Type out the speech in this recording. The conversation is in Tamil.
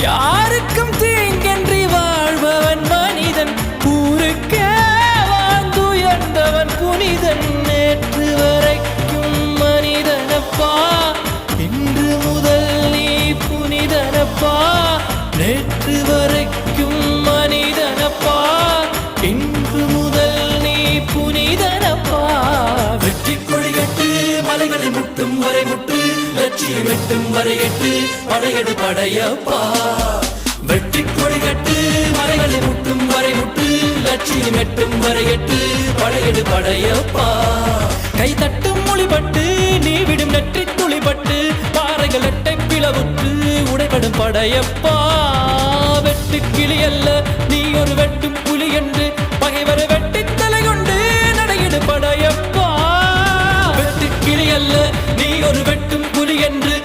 யாருக்கும் தீங்கன்றி வாழ்பவன் மனிதன், ஊருக்கே வாழ்ந்துயர்ந்தவன் புனிதன். நேற்று வரைக்கும் மனிதனப்பா, இன்று முதல் நீ புனிதனப்பா. நேற்று வரைக்கும் மனிதனப்பா, இன்று முதல் நீ புனிதனப்பா. வெற்றி கொடிகட்டு மலைகளை முட்டும் வரை முட்டு, லட்சியம் எட்டும் வரை எட்டு, படையெடு படையப்பா. வெற்றி கொடிகட்டு மலைகளை முட்டும் வரை முட்டு, லட்சியம் எட்டும் வரை எட்டு, படையெடு படையப்பா. கை தட்டும் மொழிபட்டு நீ விடும் நெற்றி துளிபட்டு, பாறைகள் எட்டை பிளவுற்று உடைபடும் படையப்பா. வெட்டு கிளி அல்ல நீ ஒரு வெட்டும் புலி என்று, பகைவரை வெட்டி தலை கொண்டு நடையிடு படையப்பா. வெட்டு கிளி அல்ல நீ ஒரு வெட்டும் புலி என்று,